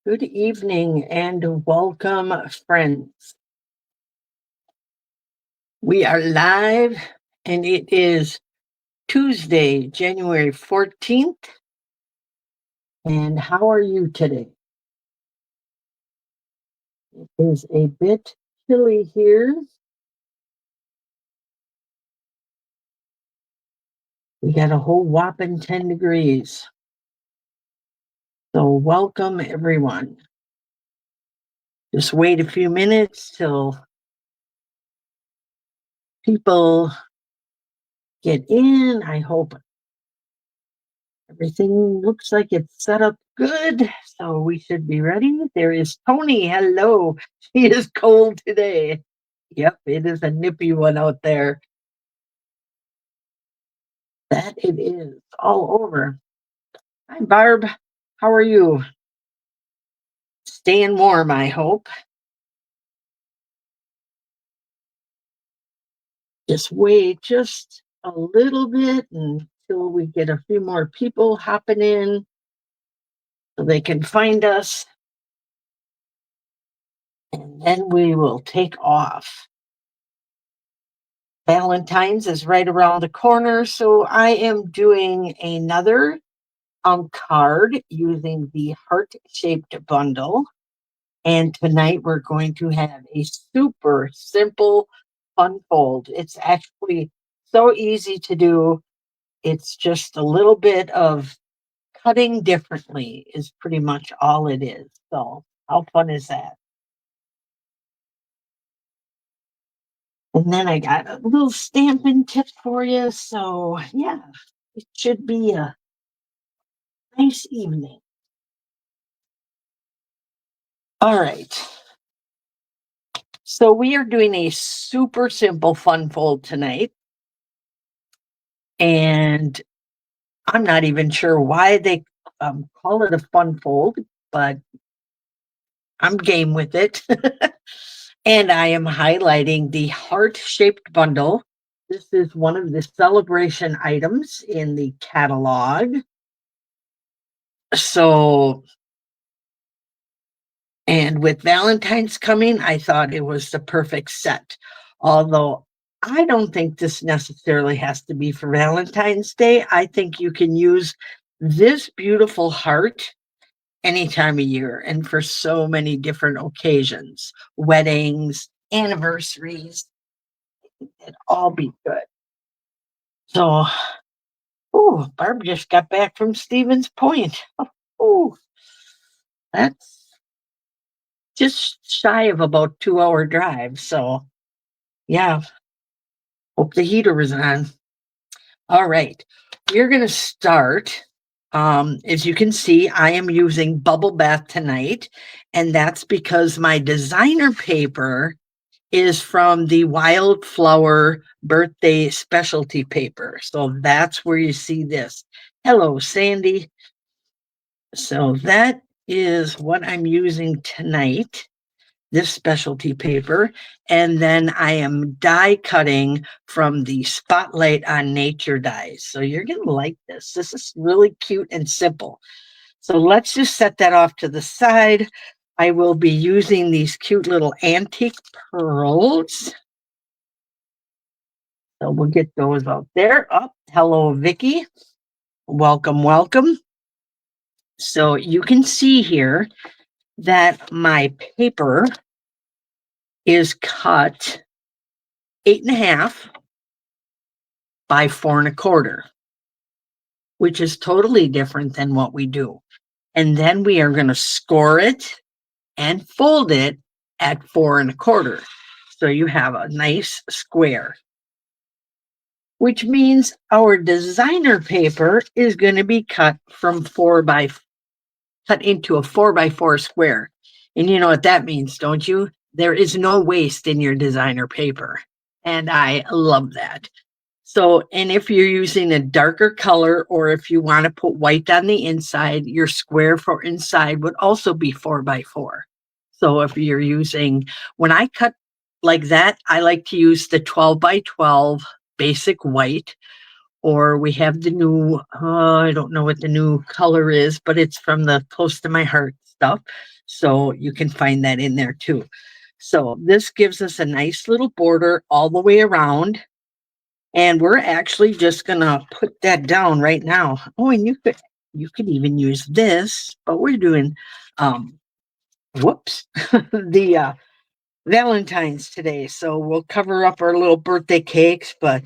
Good evening and welcome, friends. We are live and it is Tuesday, January 14th. And how are you today? It is a bit chilly here. We got a whole whopping 10 degrees. So, welcome everyone. Just wait a few minutes till people get in. I hope everything looks like it's set up good, so we should be ready. There is Tony. Hello. She is cold today. Yep, it is a nippy one out there. That it is all over. Hi, Barb. How are you? Staying warm, I hope. Just wait just a little bit until we get a few more people hopping in so they can find us. And then we will take off. Valentine's is right around the corner, so I am doing another card using the heart-shaped bundle. And tonight we're going to have a super simple fun fold. It's actually so easy to do. It's just a little bit of cutting differently is pretty much all it is. So how fun is that? And then I got a little stamping tip for you. So yeah, it should be a nice evening. All right. So we are doing a super simple fun fold tonight. And I'm not even sure why they call it a fun fold, but I'm game with it. And I am highlighting the heart-shaped bundle. This is one of the celebration items in the catalog. So, and with Valentine's coming, I thought it was the perfect set. Although I don't think this necessarily has to be for Valentine's Day. I think you can use this beautiful heart any time of year and for so many different occasions, weddings, anniversaries, it'd all be good. So, oh, Barb just got back from Stevens Point. Oh, that's just shy of about 2-hour drive. So, yeah, hope the heater is on. All right, we're going to start. As you can see, I am using Bubble Bath tonight, and that's because my designer paper is from the Wildflower Birthday Specialty Paper. So that's where you see this. Hello, Sandy. So that is what I'm using tonight, this specialty paper. And then I am die cutting from the Spotlight on Nature dies. So you're going to like this. This is really cute and simple. So let's just set that off to the side. I will be using these cute little antique pearls. So we'll get those out there. Oh, hello, Vicki. Welcome, welcome. So you can see here that my paper is cut 8.5 by 4.25, which is totally different than what we do. And then we are going to score it and fold it at 4.25. So you have a nice square, which means our designer paper is going to be cut into a 4x4 square. And you know what that means, don't you? There is no waste in your designer paper. And I love that. So, and if you're using a darker color, or if you want to put white on the inside, your square for inside would also be 4x4. So if you're using, when I cut like that, I like to use the 12x12 basic white, or we have the new, I don't know what the new color is, but it's from the Close to My Heart stuff. So you can find that in there too. So this gives us a nice little border all the way around. And we're actually just gonna put that down right now. Oh, and you could even use this, but we're doing whoops the Valentine's today. So we'll cover up our little birthday cakes, but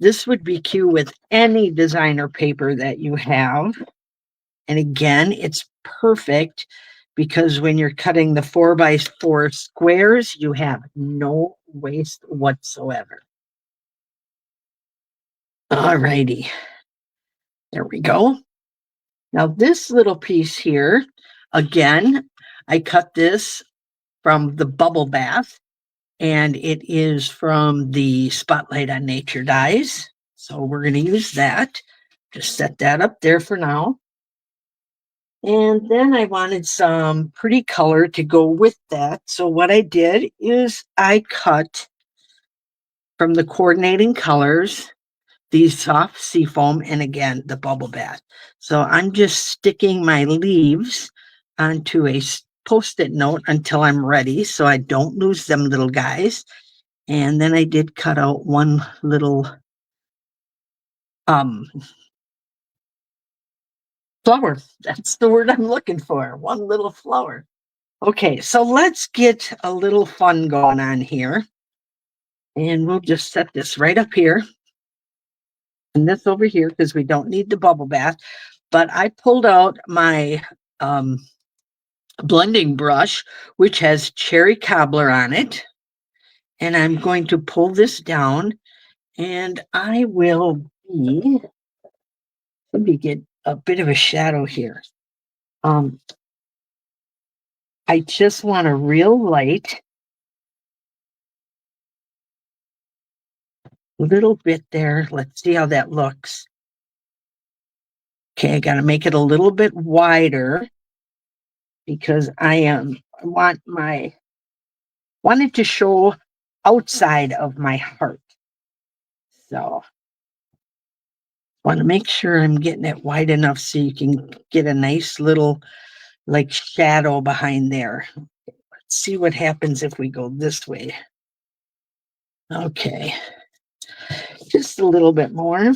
this would be cute with any designer paper that you have. And again, it's perfect because when you're cutting the 4x4 squares, you have no waste whatsoever. All righty. There we go. Now this little piece here, again, I cut this from the Bubble Bath, and it is from the Spotlight on Nature dies. So we're going to use that. Just set that up there for now. And then I wanted some pretty color to go with that. So what I did is I cut from the coordinating colors these soft seafoam, and again, the Bubble Bath. So I'm just sticking my leaves onto a Post-it note until I'm ready so I don't lose them little guys. And then I did cut out one little flower. That's the word I'm looking for. One little flower. Okay, so let's get a little fun going on here. And we'll just set this right up here. And this over here because we don't need the Bubble Bath. But I pulled out my blending brush, which has cherry cobbler on it. And I'm going to pull this down, and I will be, let me get a bit of a shadow here. I just want a real light little bit there. Let's see how that looks. Okay, I got to make it a little bit wider because I want it to show outside of my heart. So want to make sure I'm getting it wide enough so you can get a nice little like shadow behind there. Let's see what happens if we go this way. Okay, just a little bit more.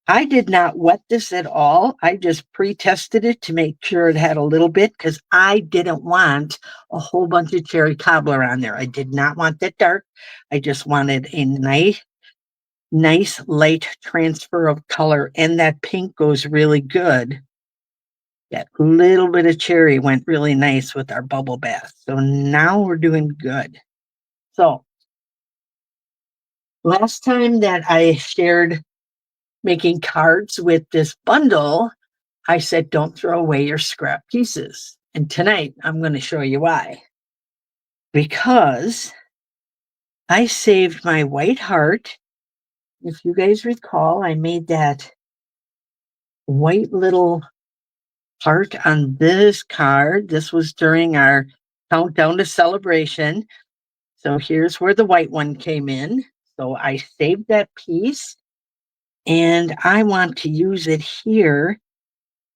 I did not wet this at all. I just pre-tested it to make sure it had a little bit because I didn't want a whole bunch of cherry cobbler on there. I did not want that dark. I just wanted a nice light transfer of color, and that pink goes really good. That little bit of cherry went really nice with our Bubble Bath. So now we're doing good. So last time that I shared making cards with this bundle, I said, don't throw away your scrap pieces. And tonight I'm going to show you why. Because I saved my white heart. If you guys recall, I made that white little heart on this card. This was during our countdown to celebration. So here's where the white one came in. So I saved that piece and I want to use it here.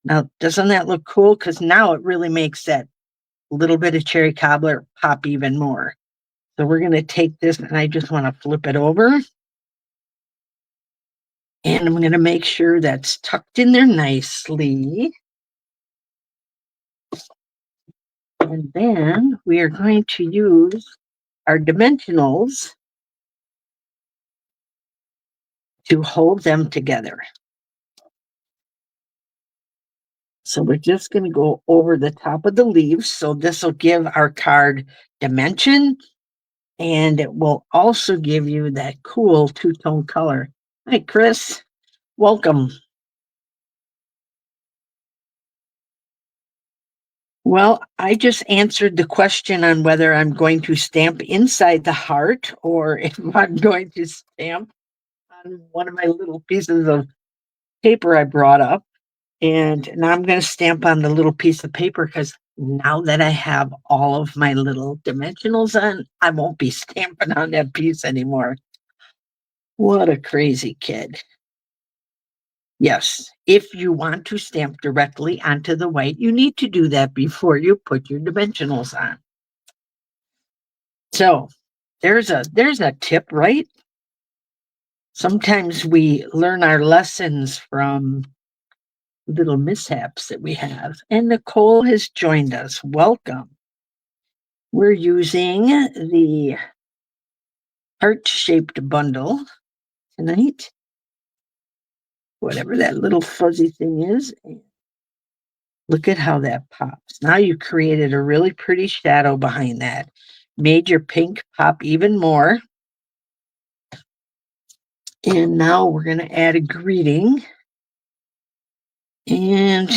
Now, doesn't that look cool? Because now it really makes that little bit of cherry cobbler pop even more. So we're going to take this and I just want to flip it over. And I'm going to make sure that's tucked in there nicely. And then we are going to use our dimensionals to hold them together. So we're just going to go over the top of the leaves. So this will give our card dimension, and it will also give you that cool two-tone color. Hi, Chris. Welcome. Well, I just answered the question on whether I'm going to stamp inside the heart or if I'm going to stamp on one of my little pieces of paper I brought up. And now I'm going to stamp on the little piece of paper because now that I have all of my little dimensionals on, I won't be stamping on that piece anymore. What a crazy kid. Yes, if you want to stamp directly onto the white, you need to do that before you put your dimensionals on. So there's a tip, right? Sometimes we learn our lessons from little mishaps that we have. And Nicole has joined us. Welcome. We're using the heart-shaped bundle tonight, whatever that little fuzzy thing is. Look at how that pops. Now you created a really pretty shadow behind that. Made your pink pop even more. And now we're going to add a greeting. And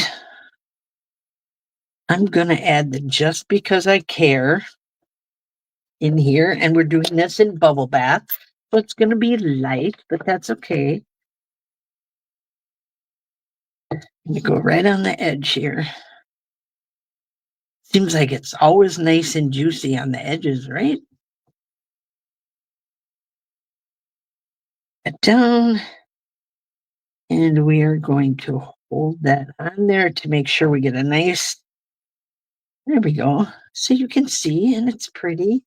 I'm going to add the Just Because I Care in here. And we're doing this in Bubble Bath. So it's going to be light, but that's okay. I'm going to go right on the edge here. Seems like it's always nice and juicy on the edges, right? It down. And we are going to hold that on there to make sure we get a nice, there we go. So you can see, and it's pretty.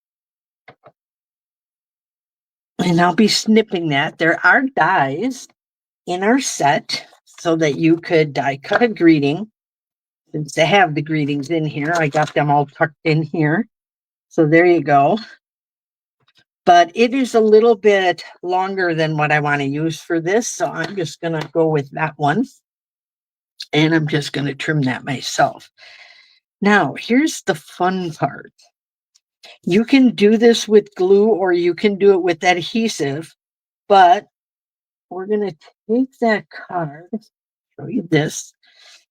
And I'll be snipping that. There are dies in our set so that you could die cut a greeting. Since they have the greetings in here, I got them all tucked in here. So there you go. But it is a little bit longer than what I want to use for this. So I'm just going to go with that one. And I'm just going to trim that myself. Now, here's the fun part. You can do this with glue or you can do it with adhesive, but we're going to take that card, show you this,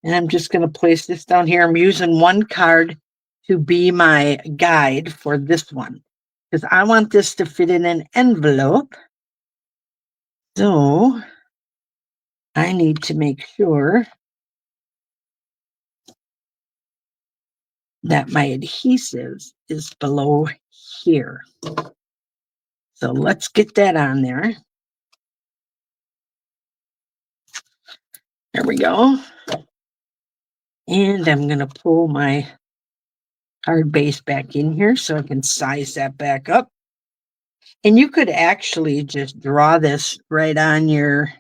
and I'm just going to place this down here. I'm using one card to be my guide for this one because I want this to fit in an envelope. So I need to make sure that my adhesive is below here. So let's get that on there. There we go. And I'm going to pull my card base back in here so I can size that back up. And you could actually just draw this right on your,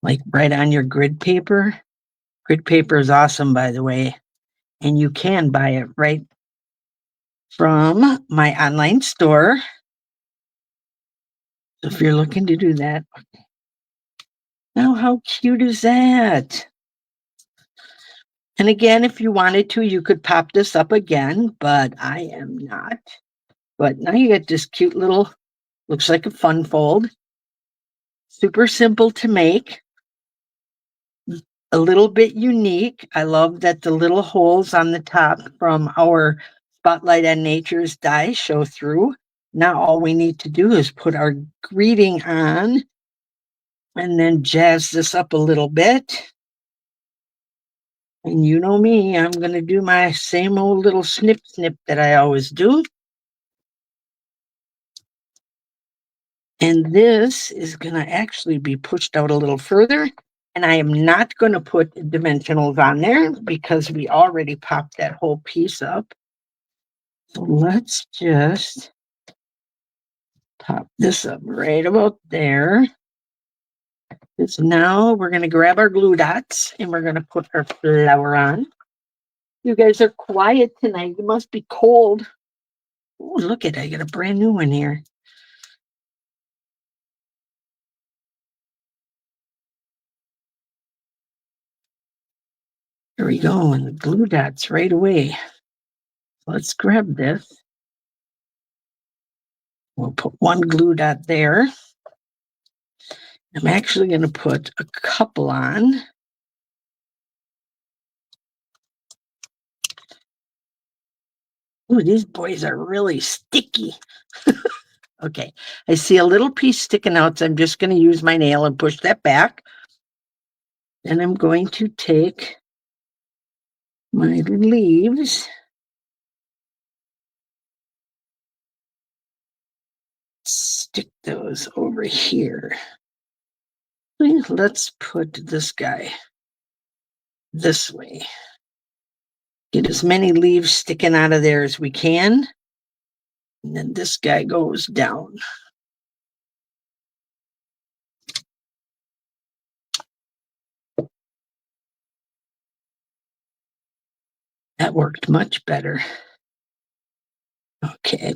like right on your grid paper. Grid paper is awesome, by the way. And you can buy it right from my online store. So if you're looking to do that. Now, how cute is that? And again, if you wanted to, you could pop this up again, but I am not. But now you get this cute little, looks like a fun fold. Super simple to make. A little bit unique. I love that the little holes on the top from our Spotlight on Nature's die show through. Now all we need to do is put our greeting on and then jazz this up a little bit. And you know me, I'm going to do my same old little snip that I always do. And this is going to actually be pushed out a little further. And I am not going to put dimensionals on there because we already popped that whole piece up. So let's just pop this up right about there. So now we're going to grab our glue dots and we're going to put our flower on. You guys are quiet tonight. You must be cold. Oh, look at it. I got a brand new one here. There we go. And the glue dots right away. Let's grab this. We'll put one glue dot there. I'm actually going to put a couple on. Ooh, these boys are really sticky. Okay, I see a little piece sticking out, so I'm just going to use my nail and push that back. Then I'm going to take my leaves. stick those over here. Let's put this guy this way. Get as many leaves sticking out of there as we can. And then this guy goes down. That worked much better. Okay.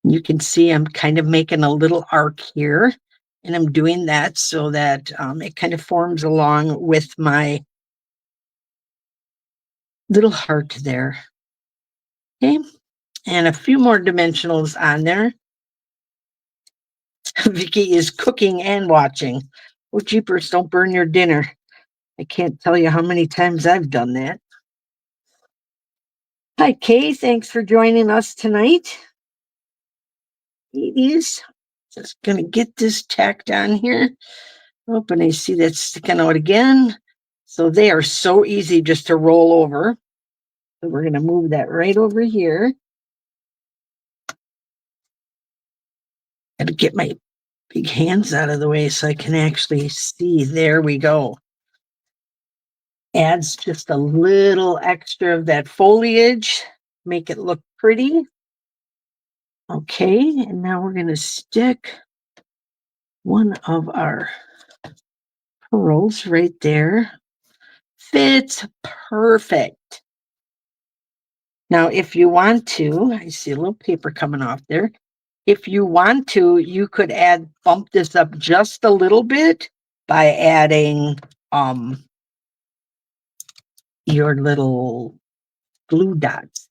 You can see I'm kind of making a little arc here, and I'm doing that so that it kind of forms along with my little heart there. Okay. And a few more dimensionals on there. Vicky is cooking and watching. Oh, jeepers, don't burn your dinner. I can't tell you how many times I've done that. Hi, Kay. Thanks for joining us tonight. It is just going to get this tacked on here. Oh, and I see that sticking out again. So they are so easy just to roll over. So we're going to move that right over here. Got to get my big hands out of the way so I can actually see. There we go. Adds just a little extra of that foliage, make it look pretty. Okay, and now we're going to stick one of our pearls right there. Fits perfect. Now, if you want to, I see a little paper coming off there. If you want to, you could bump this up just a little bit by adding your little glue dots,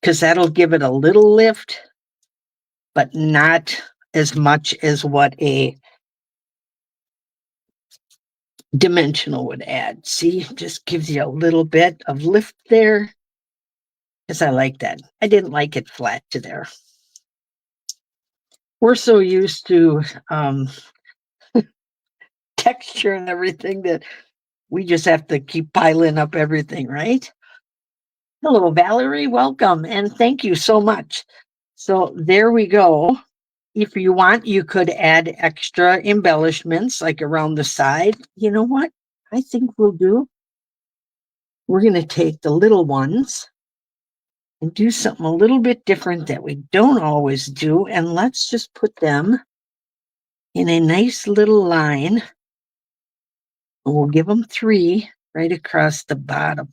because that'll give it a little lift, but not as much as what a dimensional would add. See, just gives you a little bit of lift there, because I like that. I didn't like it flat to there. We're so used to texture and everything that we just have to keep piling up everything, right? Hello, Valerie. Welcome. And thank you so much. So there we go. If you want, you could add extra embellishments like around the side. You know what I think we'll do? We're going to take the little ones and do something a little bit different that we don't always do. And let's just put them in a nice little line. And we'll give them 3 right across the bottom.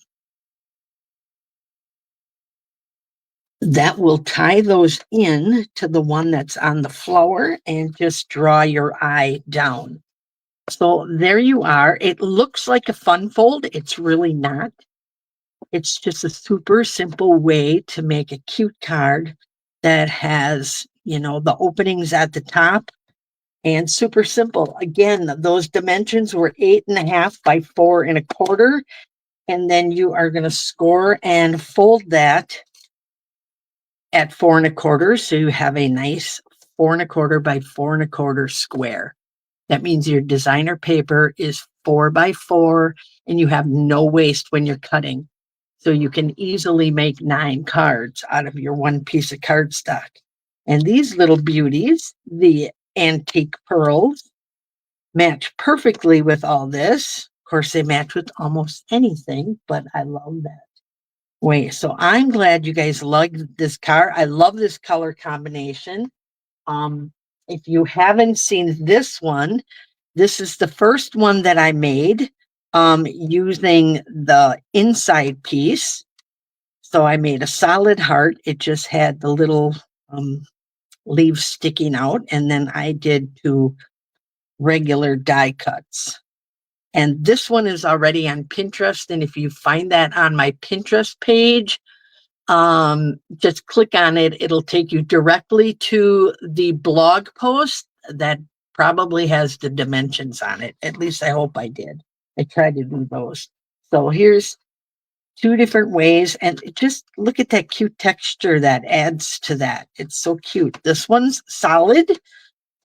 That will tie those in to the one that's on the flower and just draw your eye down. So there you are. It looks like a fun fold. It's really not. It's just a super simple way to make a cute card that has, the openings at the top, and super simple. Again, those dimensions were 8.5 by 4 1/4. And then you are going to score and fold that at 4 1/4. So you have a nice 4 1/4 by 4 1/4 square. That means your designer paper is 4 by 4 and you have no waste when you're cutting. So you can easily make 9 cards out of your one piece of cardstock. And these little beauties, the antique pearls, match perfectly with all this. Of course, they match with almost anything, but I love that way. So I'm glad you guys loved this card. I love this color combination. If you haven't seen this one, this is the first one that I made using the inside piece. So I made a solid heart. It just had the little leaves sticking out. And then I did 2 regular die cuts. And this one is already on Pinterest. And if you find that on my Pinterest page, just click on it. It'll take you directly to the blog post that probably has the dimensions on it. At least I hope I did. I tried to do those. So here's 2 different ways. And just look at that cute texture that adds to that. It's so cute. This one's solid,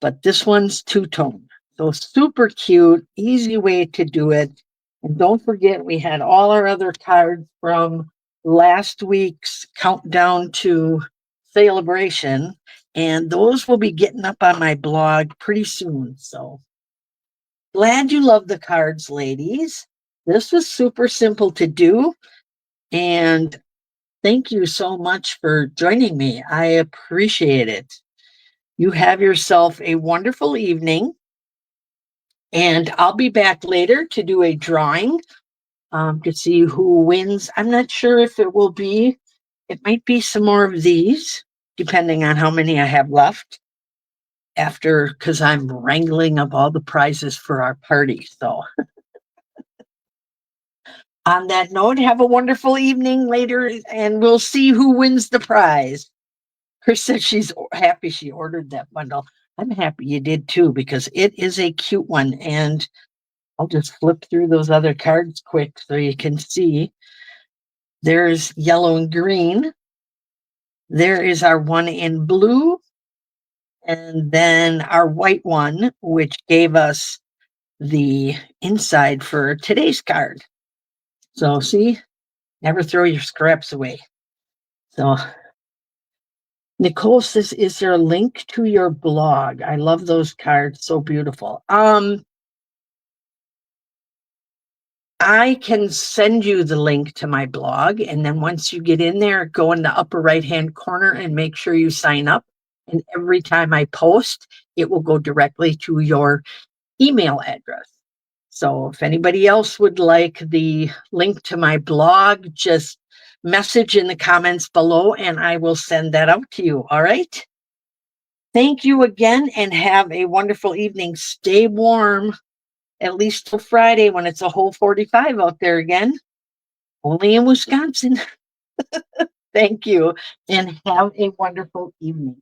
but this one's 2-tone. So super cute, easy way to do it. And don't forget, we had all our other cards from last week's countdown to celebration. And those will be getting up on my blog pretty soon. So glad you love the cards, ladies. This was super simple to do. And thank you so much for joining me. I appreciate it. You have yourself a wonderful evening. And I'll be back later to do a drawing to see who wins. I'm not sure if it might be some more of these, depending on how many I have left after, because I'm wrangling up all the prizes for our party. So, on that note, have a wonderful evening later, and we'll see who wins the prize. Chris said she's happy she ordered that bundle. I'm happy you did too, because it is a cute one. And I'll just flip through those other cards quick so you can see. There's yellow and green. There is our one in blue. And then our white one, which gave us the inside for today's card. So see, never throw your scraps away. So Nicole says, is there a link to your blog? I love those cards. So beautiful. I can send you the link to my blog. And then once you get in there, go in the upper right-hand corner and make sure you sign up. And every time I post, it will go directly to your email address. So if anybody else would like the link to my blog, just message in the comments below and I will send that out to you. All right. Thank you again and have a wonderful evening. Stay warm, at least till Friday when it's a whole 45 out there again. Only in Wisconsin. Thank you and have a wonderful evening.